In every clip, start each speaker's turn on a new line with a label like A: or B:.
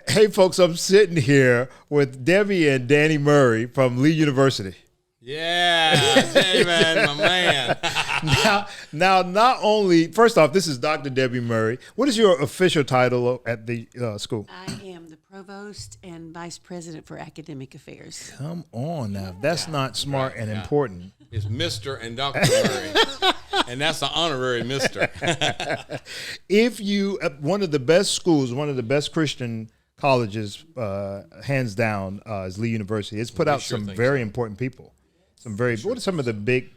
A: Hey, folks, I'm sitting here with Debbie and Danny Murray from Lee University.
B: Yeah, Javen, my man.
A: Now, not only, first off, this is Dr. Debby Murray. What is your official title at the school?
C: I am the provost and vice president for academic affairs.
A: Come on now. That's not smart and important.
B: It's Mr. and Dr. Murray. And that's the honorary Mr.
A: If you, one of the best schools, one of the best Christian colleges, hands down, is Lee University. It's put out some very important people. What are some of the big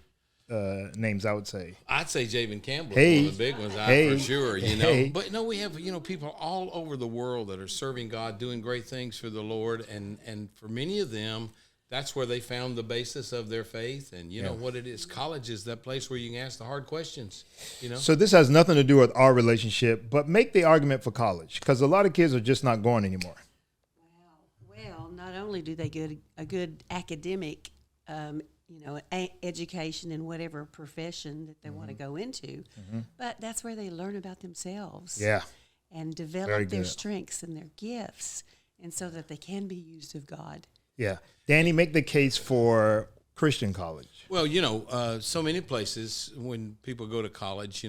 A: names I would say?
B: I'd say Javen Campbell is one of the big ones for sure, you know.
A: Hey.
B: But no, we have, people all over the world that are serving God, doing great things for the Lord. And for many of them, that's where they found the basis of their faith. And you know what it is. College is that place where you can ask the hard questions, you know.
A: So this has nothing to do with our relationship, but make the argument for college, because a lot of kids are just not going anymore.
C: Well, not only do they get a good academic education in whatever profession that they want to go into, but that's where they learn about themselves.
A: Yeah.
C: And develop their strengths and their gifts, and so that they can be used of God.
A: Yeah. Danny, make the case for Christian college.
B: Well, so many places when people go to college,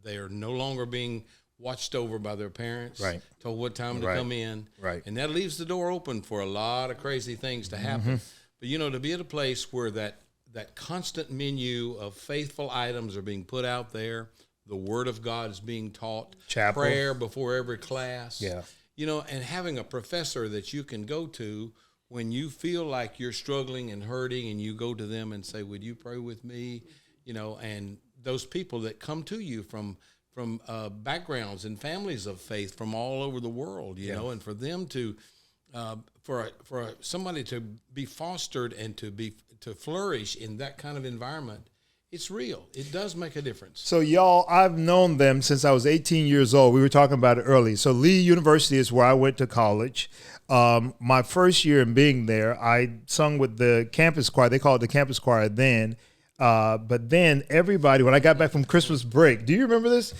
B: they are no longer being watched over by their parents,
A: right,
B: told what time to come in,
A: right,
B: and that leaves the door open for a lot of crazy things to happen. But to be at a place where that constant menu of faithful items are being put out there, the Word of God is being taught,
A: Chapel.
B: Prayer before every class,
A: yeah,
B: and having a professor that you can go to when you feel like you're struggling and hurting, and you go to them and say, "Would you pray with me?" And those people that come to you from backgrounds and families of faith from all over the world, you know, and for them to for somebody to be fostered and to flourish in that kind of environment, it's real. It does make a difference.
A: So y'all, I've known them since I was 18 years old. We were talking about it earlier. So Lee University is where I went to college. My first year in being there, I sung with the campus choir. They called it the campus choir then. But then everybody, when I got back from Christmas break, do you remember this?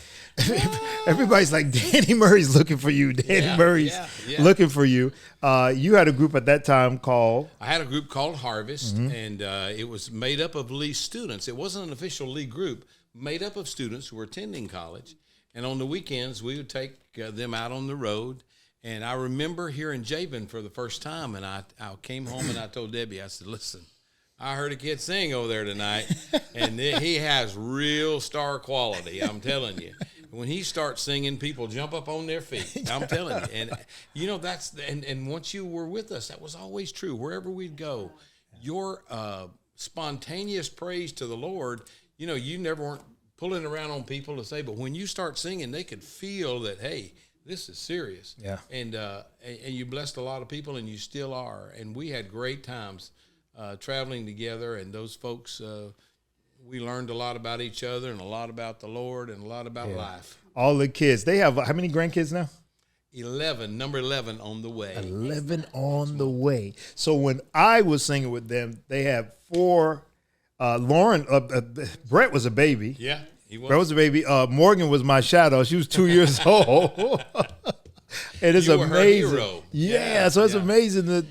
A: Everybody's like, Danny Murray's looking for you. Danny Murray's looking for you. You had a group at that time called?
B: I had a group called Harvest, and it was made up of Lee students. It wasn't an official Lee group, made up of students who were attending college. And on the weekends, we would take them out on the road. And I remember hearing Javen for the first time, and I came home and I told Debbie, I said, "Listen, I heard a kid sing over there tonight, and he has real star quality, I'm telling you. When he starts singing, people jump up on their feet, I'm telling you. And, and once you were with us, that was always true. Wherever we'd go, your spontaneous praise to the Lord, you never weren't pulling around on people to say, but when you start singing, they could feel that, hey, this is serious.
A: Yeah.
B: And you blessed a lot of people, and you still are. And we had great times traveling together, and those folks, we learned a lot about each other and a lot about the Lord and a lot about life.
A: All the kids. They have how many grandkids now?
B: 11, number 11 on the way.
A: 11 on the way. So when I was singing with them, they had 4. Lauren, Brett was a baby.
B: Yeah, he was.
A: Brett was a baby. Morgan was my shadow. She was 2 years old. It is
B: you were
A: amazing.
B: her hero.
A: Yeah, so it's amazing to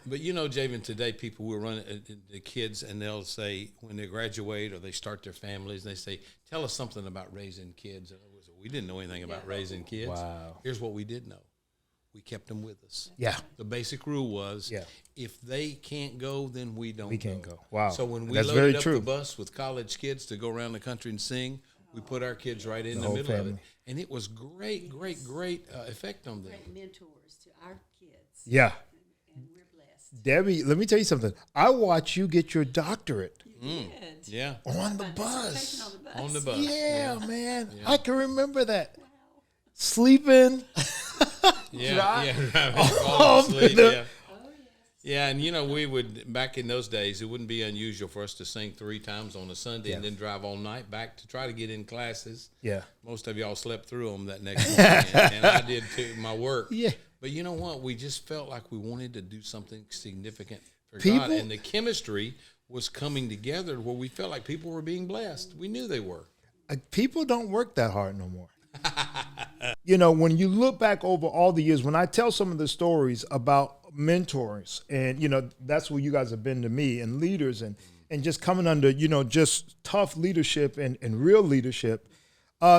B: But Javen, today people will run the kids, and they'll say when they graduate or they start their families, they say, "Tell us something about raising kids." And we didn't know anything about raising kids.
A: Wow.
B: Here's what we did know: we kept them with us.
A: Yeah.
B: The basic rule was, if they can't go, then we don't.
A: We can't go. Wow.
B: So when we
A: That's
B: loaded
A: very
B: up
A: true.
B: the bus with college kids to go around the country and sing, we put our kids right in the
A: whole
B: middle of
A: family.
B: it. And it was great effect on them.
C: Great mentors to our kids.
A: Yeah.
C: And we're blessed.
A: Debbie, let me tell you something. I watched you get your doctorate
B: Yeah.
A: on the bus.
B: On the bus.
A: Yeah, man. Yeah. I can remember that. Wow. Sleeping.
B: Driving to sleep, yeah. Yeah, and we would, back in those days, it wouldn't be unusual for us to sing 3 times on a Sunday and then drive all night back to try to get in classes.
A: Yeah.
B: Most of y'all slept through them that next morning, and I did too, my work.
A: Yeah.
B: But you know what? We just felt like we wanted to do something significant for God, and the chemistry was coming together where we felt like people were being blessed. We knew they were.
A: People don't work that hard no more. You know, when you look back over all the years, when I tell some of the stories about mentors, and, you know, that's what you guys have been to me, and leaders, and just coming under, you know, just tough leadership and real leadership,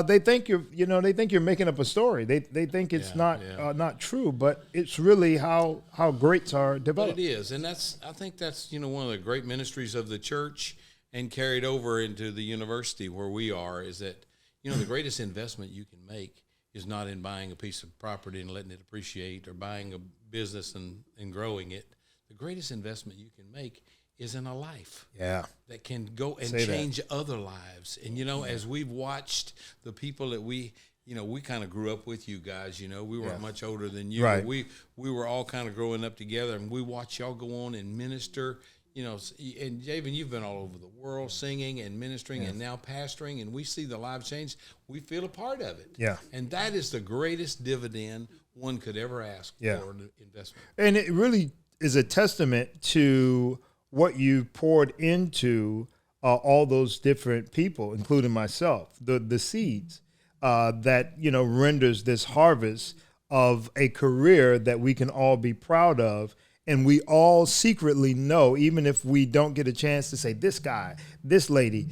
A: they think you're making up a story. They think it's not true, but it's really how greats are developed.
B: But it is, and I think that's, you know, one of the great ministries of the church and carried over into the university where we are, is that, you know, the greatest investment you can make is not in buying a piece of property and letting it appreciate, or buying a business and growing it. The greatest investment you can make is in a life that can go and change other lives. And, you know, as we've watched the people that we kind of grew up with, you guys, you know, we weren't much older than you.
A: Right.
B: We were all kind of growing up together, and we watched y'all go on and minister. You know, and Javen, you've been all over the world singing and ministering and now pastoring, and we see the lives change. We feel a part of it.
A: Yeah.
B: And that is the greatest dividend one could ever ask for an investment.
A: And it really is a testament to what you poured into all those different people, including myself, the seeds that, you know, renders this harvest of a career that we can all be proud of. And we all secretly know, even if we don't get a chance to say this guy, this lady,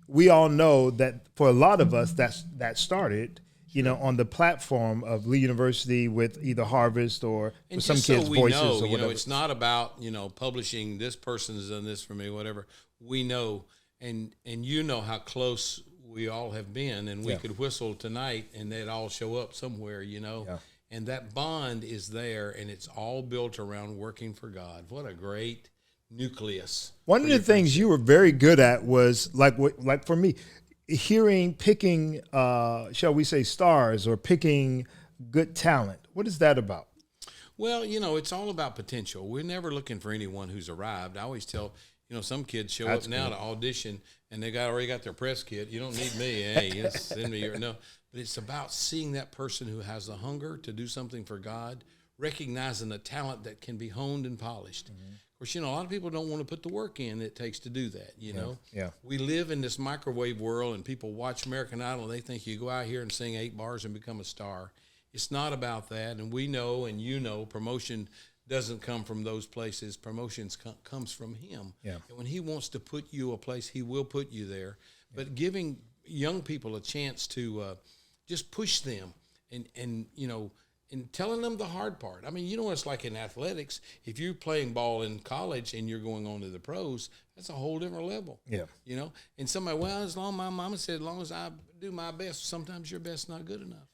A: we all know that for a lot of us, that started, you know, on the platform of Lee University with either Harvest or
B: and
A: some
B: just
A: kids'
B: so we
A: voices
B: know,
A: or whatever.
B: you know, it's not about, you know, publishing this person has done this for me, whatever. We know, and you know how close we all have been, and we could whistle tonight and they'd all show up somewhere, you know. Yeah. And that bond is there, and it's all built around working for God. What a great nucleus.
A: One of the things you were very good at was, like for me, picking, shall we say, stars, or picking good talent. What is that about?
B: Well, you know, it's all about potential. We're never looking for anyone who's arrived. I always tell, you know, some kids show up now to audition, and they already got their press kit. You don't need me. Hey, just send me your no. But it's about seeing that person who has the hunger to do something for God, recognizing the talent that can be honed and polished. Mm-hmm. Of course, you know, a lot of people don't want to put the work in it takes to do that, you know. Yeah. We live in this microwave world, and people watch American Idol, and they think you go out here and sing 8 bars and become a star. It's not about that, and we know, and you know, promotion doesn't come from those places. Promotion comes from Him. Yeah. And when He wants to put you a place, He will put you there. But giving young people a chance to just push them and you know, and telling them the hard part. I mean, you know what it's like in athletics. If you're playing ball in college and you're going on to the pros, that's a whole different level. Yeah. You know, and somebody, well, my mama said, as long as I do my best, sometimes your best's not good enough.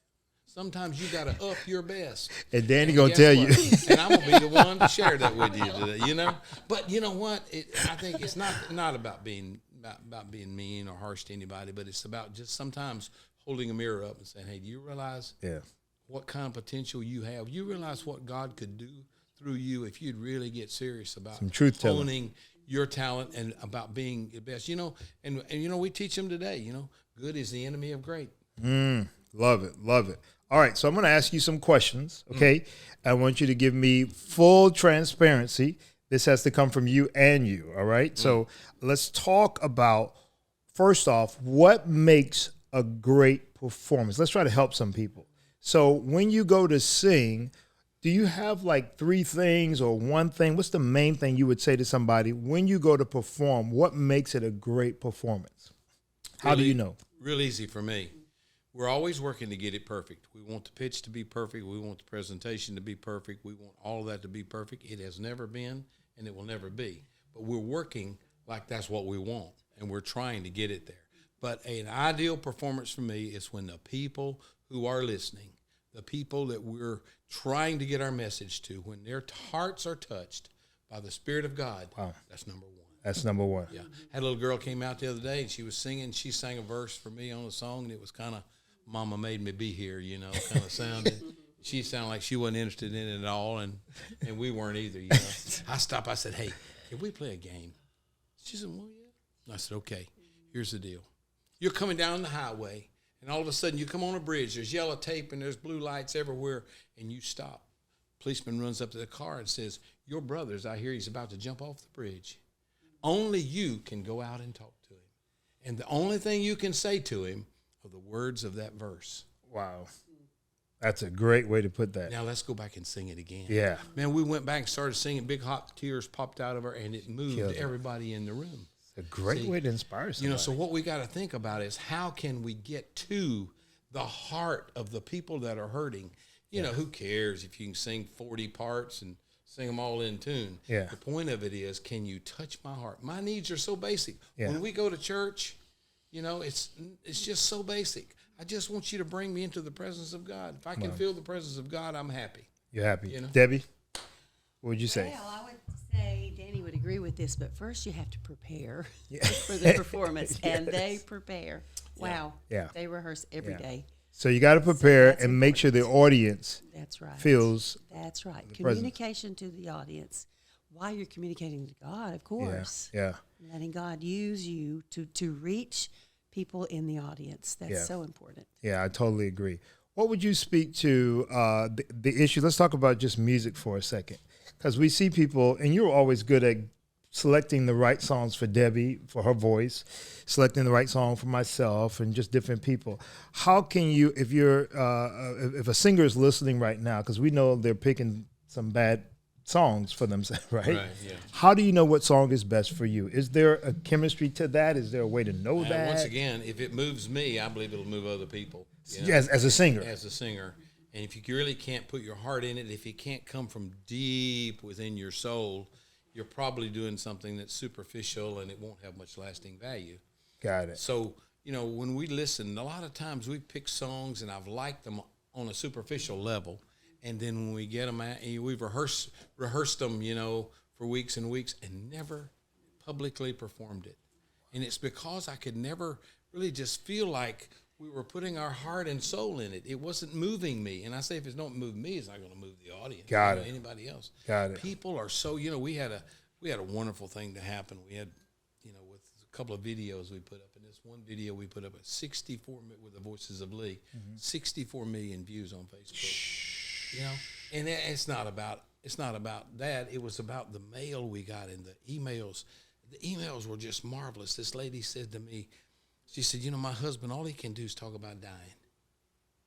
B: Sometimes you got to up your best.
A: And Danny going to tell you.
B: And I'm going to be the one to share that with you today, you know. But you know what? I think it's not about being mean or harsh to anybody, but it's about just sometimes holding a mirror up and saying, hey, do you realize what kind of potential you have? You realize what God could do through you if you'd really get serious about honing your talent and about being the best. You know, and you know, we teach them today, you know, good is the enemy of great.
A: Love it. All right, so I'm going to ask you some questions, okay? I want you to give me full transparency. This has to come from you and you, all right? So let's talk about, first off, what makes a great performance. Let's try to help some people. So when you go to sing, do you have like 3 things or one thing? What's the main thing you would say to somebody when you go to perform? What makes it a great performance? How do you know?
B: Real easy for me. We're always working to get it perfect. We want the pitch to be perfect. We want the presentation to be perfect. We want all of that to be perfect. It has never been, and it will never be. But we're working like that's what we want, and we're trying to get it there. But an ideal performance for me is when the people who are listening, the people that we're trying to get our message to, when their hearts are touched by the Spirit of God, that's number one.
A: That's number one.
B: Yeah. Had a little girl came out the other day, and she was singing. She sang a verse for me on a song, and it was kind of, Mama made me be here, you know, kind of sounded. She sounded like she wasn't interested in it at all, and we weren't either, you know. I stopped. I said, hey, can we play a game? She said, well, yeah. I said, okay, here's the deal. You're coming down the highway, and all of a sudden you come on a bridge. There's yellow tape, and there's blue lights everywhere, and you stop. Policeman runs up to the car and says, your brother's out here. He's about to jump off the bridge. Only you can go out and talk to him. And the only thing you can say to him are the words of that verse.
A: Wow. That's a great way to put that.
B: Now let's go back and sing it again.
A: Yeah.
B: Man, we went back and started singing. Big hot tears popped out of her, and it moved
A: Killed it.
B: everybody in the room.
A: It's a great way to inspire somebody.
B: You know, so what we got to think about is how can we get to the heart of the people that are hurting? You know, who cares if you can sing 40 parts and sing them all in tune?
A: Yeah.
B: The point of it is, can you touch my heart? My needs are so basic.
A: Yeah.
B: When we go to church, you know, it's just so basic. I just want you to bring me into the presence of God. If I can feel the presence of God, I'm happy.
A: You're happy.
B: You know?
A: Debbie, what would you say?
C: Well, I would say Danny would agree with this, but first you have to prepare for the performance, and they prepare. Wow.
A: Yeah.
C: They rehearse every day.
A: So you got to prepare
C: that's
A: and make sure the audience
C: That's right.
A: feels.
C: That's right.
A: presence.
C: Communication to the audience. While you're communicating to God, of course.
A: Yeah.
C: Letting God use you to reach people in the audience. That's so important.
A: Yeah, I totally agree. What would you speak to the issue? Let's talk about just music for a second, because we see people, and you're always good at selecting the right songs for Debbie, for her voice, selecting the right song for myself, and just different people. How can you, if you're, if a singer is listening right now, because we know they're picking some bad songs for themselves, right?
B: Right, yeah.
A: How do you know what song is best for you? Is there a chemistry to that? Is there a way to know that?
B: Once again, if it moves me, I believe it'll move other people. You know?
A: As a singer.
B: As a singer. And if you really can't put your heart in it, if it can't come from deep within your soul, you're probably doing something that's superficial and it won't have much lasting value.
A: Got it.
B: So, you know, when we listen, a lot of times we pick songs and I've liked them on a superficial level. And then when we get them out, and we've rehearsed them, you know, for weeks and weeks and never publicly performed it. And it's because I could never really just feel like we were putting our heart and soul in it. It wasn't moving me. And I say if it don't move me, it's not going to move the audience.
A: Got it.
B: Anybody else.
A: Got it.
B: People are so, you know, we had a wonderful thing to happen. We had, you know, with a couple of videos we put up. And this one video we put up at 64 with the Voices of Lee, 64 million views on Facebook. You know, and it's not about that. It was about the mail we got and the emails. The emails were just marvelous. This lady said to me, she said, you know, my husband, all he can do is talk about dying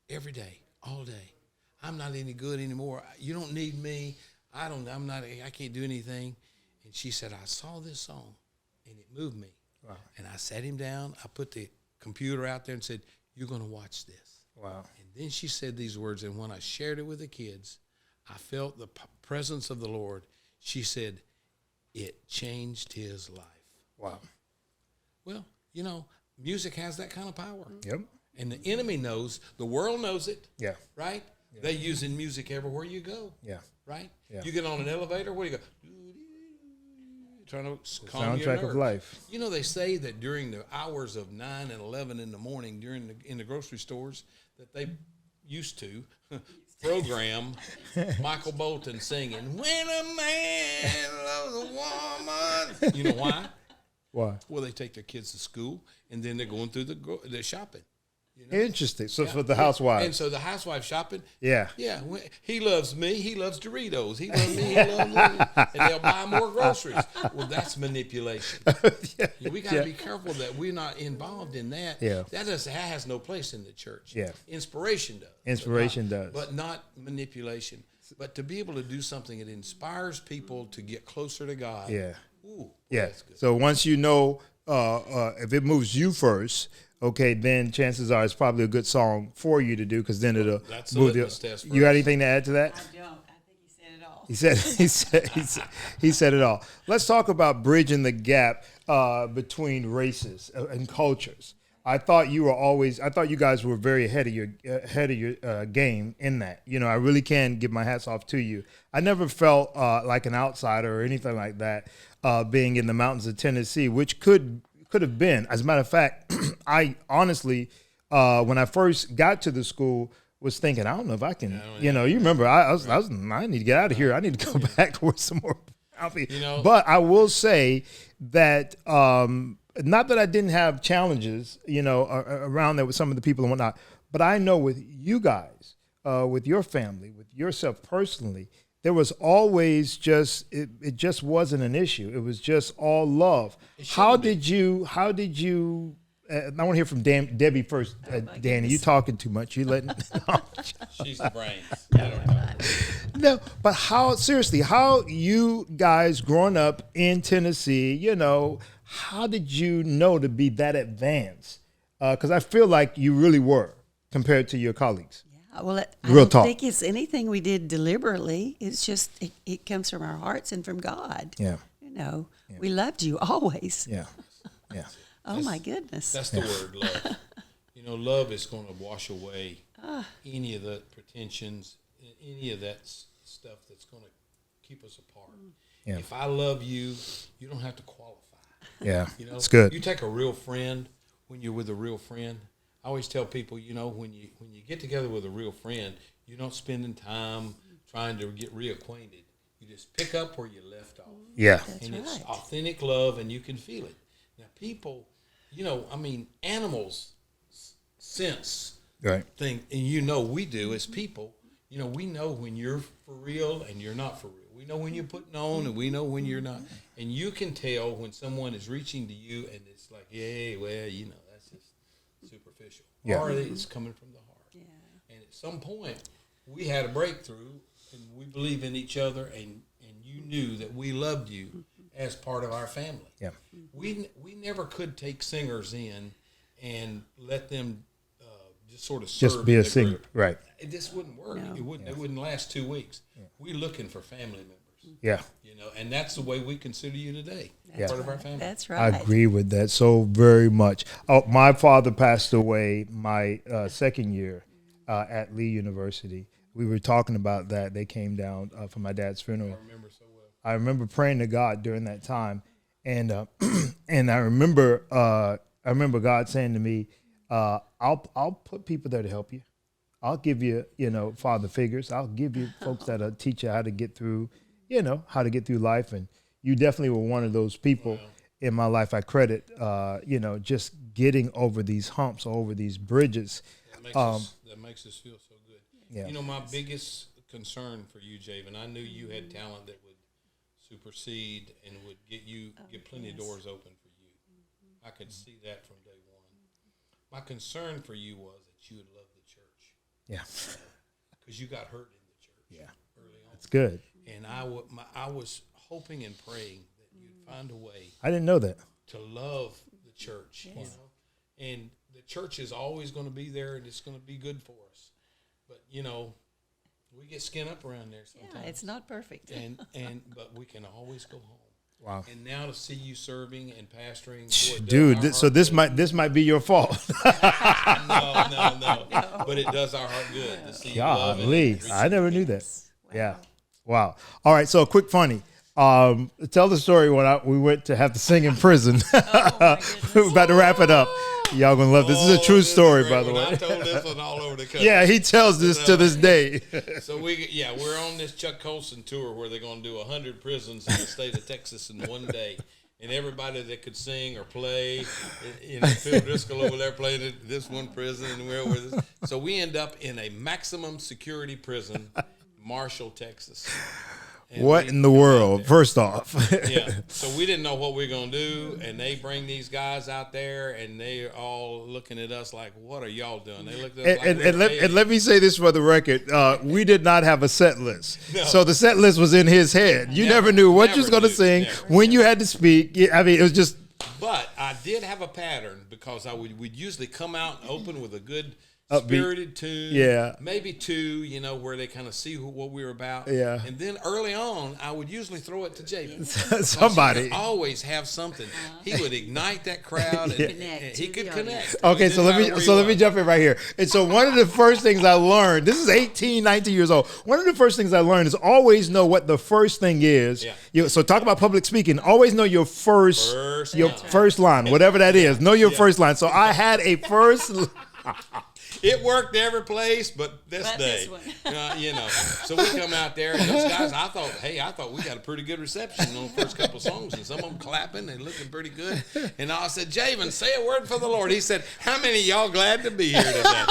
B: every day, all day. I'm not any good anymore. You don't need me. I can't do anything. And she said, I saw this song and it moved me. Wow. And I sat him down. I put the computer out there and said, you're going to watch this.
A: Wow.
B: And then she said these words, and when I shared it with the kids, I felt the presence of the Lord. She said, it changed his life.
A: Wow.
B: Well, you know, music has that kind of power.
A: Yep.
B: And the enemy knows, the world knows it.
A: Yeah.
B: Right? Yeah. They're using music everywhere you go.
A: Yeah.
B: Right?
A: Yeah.
B: You get on an elevator, where do you go? Trying to calm your
A: soundtrack
B: nerves.
A: of life.
B: You know, they say that during the hours of 9 and 11 in the morning in the grocery stores that they used to program Michael Bolton singing, when a man loves a woman. You know why?
A: Why?
B: Well, they take their kids to school, and then they're going through the shopping. You know?
A: Interesting. So for the housewives.
B: And so the housewife shopping.
A: Yeah.
B: Yeah. He loves me. He loves Doritos. He loves me. He loves me. And they'll buy more groceries. Well, that's manipulation. We got to be careful that we're not involved in that.
A: Yeah.
B: That has no place in the church.
A: Yeah.
B: Inspiration does.
A: Inspiration does.
B: But not manipulation. But to be able to do something that inspires people to get closer to God.
A: Yeah.
B: Ooh,
A: yeah.
B: That's good.
A: So once you know, if it moves you first, okay, then chances are it's probably a good song for you to do, because then it'll move you. You got anything to add to that?
C: I don't. I think he said it all.
A: He said it all. Let's talk about bridging the gap between races and cultures. I thought you guys were very ahead of your game in that. You know, I really can give my hats off to you. I never felt like an outsider or anything like that, being in the mountains of Tennessee, which could have been. As a matter of fact, I honestly, when I first got to the school, was thinking, I don't know if I can. You know, you remember, I need to get out of here. I need to go back to work some more.
B: You know,
A: but I will say that. Not that I didn't have challenges, you know, around there with some of the people and whatnot, but I know with you guys, with your family, with yourself personally, there was always it just wasn't an issue. It was just all love. How did you I want to hear from Debbie first. Danny, you talking too much. You letting?
B: She's the brains. I don't know.
A: No, but how you guys growing up in Tennessee, how did you know to be that advanced? Because I feel like you really were compared to your colleagues.
C: Yeah, well, I
A: Real
C: don't
A: talk.
C: think it's anything we did deliberately. It's just, it comes from our hearts and from God.
A: Yeah.
C: We loved you always.
A: Yeah. Yeah.
C: Oh, my goodness.
B: That's the word, love. Love is going to wash away any of the pretensions, any of that stuff that's going to keep us apart. Yeah. If I love you, you don't have to qualify.
A: Yeah, it's good.
B: You take a real friend when you're with a real friend. I always tell people, when you get together with a real friend, you're not spending time trying to get reacquainted. You just pick up where you left off.
A: Yeah.
C: That's
B: and
C: right.
B: It's authentic love, and you can feel it. Now, people, animals sense thing, and we do as people. We know when you're for real and you're not for real. We know when you're putting on, and we know when you're not. And you can tell when someone is reaching to you, and it's like, yeah, well, that's just superficial.
A: Yeah.
B: Or it's coming from the heart. Yeah. And at some point, we had a breakthrough, and we believe in each other, and you knew that we loved you as part of our family.
A: Yeah.
B: We never could take singers in and let them just sort of serve
A: Just be
B: in
A: a
B: the
A: singer,
B: group.
A: right?
B: It just wouldn't work. No. It wouldn't last 2 weeks. Yeah. We're looking for family members.
A: Yeah.
B: And that's the way we consider you today.
C: That's
B: part of our family.
C: That's right.
A: I agree with that so very much. Oh, my father passed away my second year at Lee University. We were talking about that. They came down for my dad's funeral.
B: I remember so well.
A: I remember praying to God during that time, and and I remember God saying to me, "I'll put people there to help you. I'll give you, father figures. I'll give you folks that'll teach you how to get through, how to get through life." And you definitely were one of those people in my life. I credit, just getting over these humps, over these bridges.
B: That makes us feel so good.
A: Yeah.
B: My biggest concern for you, Javen, I knew you had talent that would supersede and would get plenty of doors open for you. I could see that from day one. My concern for you was that you would love the church.
A: Yeah.
B: Because you got hurt in the church.
A: Yeah.
B: Early on.
A: That's good.
B: And I was hoping and praying that you'd find a way.
A: I didn't know that.
B: To love the church, and the church is always going to be there, and it's going to be good for us. But we get skin up around there sometimes.
C: Yeah, it's not perfect.
B: But we can always go home.
A: Wow.
B: And now to see you serving and pastoring, boy,
A: dude. This might be your fault.
B: No. But it does our heart good to see you love and
A: Golly, I never knew that. Wow. Yeah. Wow. All right. So, quick funny. Tell the story when we went to have to sing in prison. We're about to wrap it up. Y'all gonna love this. This is a true story, by the way.
B: I told this one all over the country.
A: Yeah, he tells this to this day.
B: So we're on this Chuck Colson tour where they're gonna do 100 prisons in the state of Texas in one day. And everybody that could sing or play, Phil Driscoll over there played at this one prison, and we're over this. So we end up in a maximum security prison, Marshall, Texas.
A: What in the world? First off,
B: yeah. So we didn't know what we were gonna do, and they bring these guys out there, and they're all looking at us like, "What are y'all doing?" They looked at us
A: and let me say this for the record: we did not have a set list, so the set list was in his head. You never knew what you was going to sing, when you had to speak. I mean, it was just.
B: But I did have a pattern because we'd usually come out and open with a good spirited tune, maybe two, where they kind of see what we were about.
A: Yeah.
B: And then early on, I would usually throw it to Javen.
A: Somebody
B: he could always have something. He would ignite that crowd, and he could connect.
A: Okay, so let me jump in right here. And so one of the first things I learned, this is 18, 19 years old. One of the first things I learned is always know what the first thing is. Yeah. So talk about public speaking. Always know your first line, whatever that is. Know your first line. So I had a first.
B: It worked every place, but this day, So we come out there, and those guys, I thought we got a pretty good reception on the first couple of songs, and some of them clapping and looking pretty good. And I said, Javen, say a word for the Lord. He said, how many of y'all glad to be here today?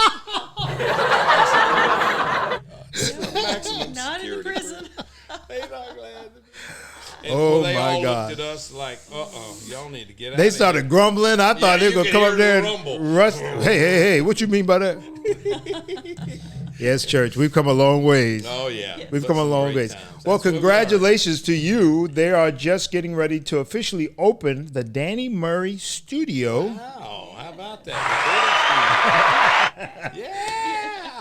C: Not in the prison.
B: They not glad to be. And
A: Oh,
B: they
A: my
B: all
A: God.
B: looked at us like, y'all need to get out
A: They
B: of
A: started
B: here.
A: grumbling. I thought they
B: you
A: were going to
B: could
A: come
B: hear
A: up there
B: the
A: and
B: rumble.
A: rust. Hey, what you mean by that? Yes, church, we've come a long ways.
B: Oh, yeah.
C: Yes.
A: We've come a
B: Some
A: long
B: great
A: ways.
B: times.
A: Well,
B: That's what we
A: congratulations to you. They are just getting ready to officially open the Debby Murray Studio
B: learned. Wow, how about that? Yeah.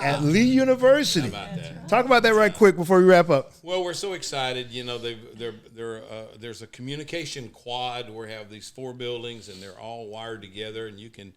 A: at Lee University.
B: How about that?
A: Talk about that right quick before we wrap up.
B: Well, we're so excited. You know, there's a communication quad where we have these 4 buildings, and they're all wired together, and you can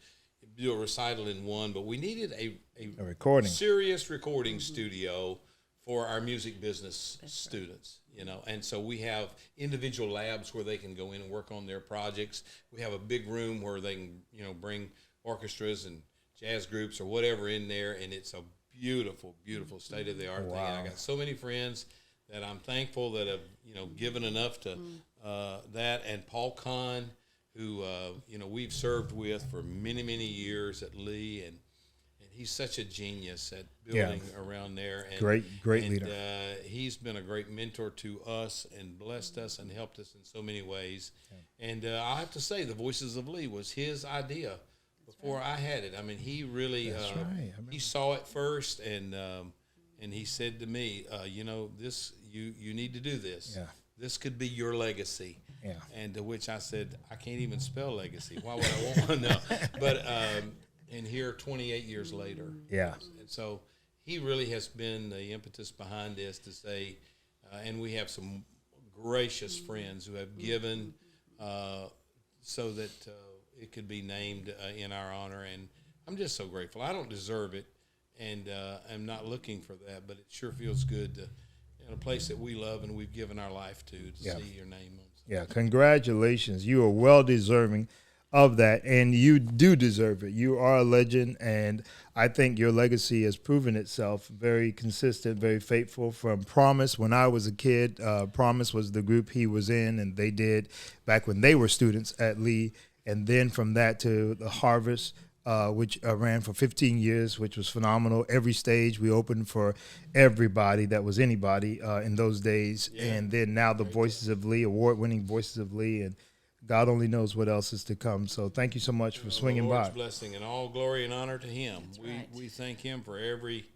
B: do a recital in one. But we needed a
A: recording.
B: serious recording studio for our music business students. You know, and so we have individual labs where they can go in and work on their projects. We have a big room where they can, bring orchestras and jazz groups or whatever in there, and it's a beautiful, beautiful state-of-the-art thing. And I got so many friends that I'm thankful that have, given enough to that. And Paul Kahn, who, we've served with for many, many years at Lee, and he's such a genius at building around there. And,
A: Great leader.
B: He's been a great mentor to us and blessed us and helped us in so many ways. Yeah. And I have to say, the Voices of Lee was his idea before I had it. I mean, he really he saw it first, and he said to me, this you need to do this. Yeah. This could be your legacy. Yeah. And to which I said, I can't even spell legacy. Why would I want one? No. But and here 28 years later.
A: Yeah.
B: And so he really has been the impetus behind this to say, and we have some gracious friends who have given so that it could be named in our honor. And I'm just so grateful. I don't deserve it, and I'm not looking for that, but it sure feels good to, in a place that we love and we've given our life to see your name on.
A: Yeah, congratulations. You are well deserving of that, and you do deserve it. You are a legend, and I think your legacy has proven itself very consistent, very faithful. From Promise, when I was a kid, Promise was the group he was in, and they did back when they were students at Lee, and then from that to the Harvest, which ran for 15 years, which was phenomenal. Every stage we opened for everybody that was anybody in those days, and then now the Voices of Lee, award-winning Voices of Lee, and God only knows what else is to come. So thank you so much for swinging
B: Lord's
A: by.
B: Blessing and all glory and honor to Him.
C: Right.
B: We thank Him for every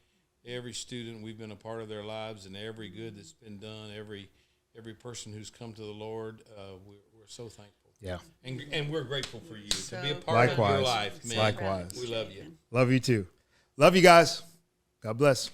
B: student. We've been a part of their lives, and every good that's been done. Every person who's come to the Lord. We're so thankful. Yeah, and we're grateful for you to be a part of your life, man.
A: Likewise.
B: We love you.
A: Love you too. Love you guys. God bless.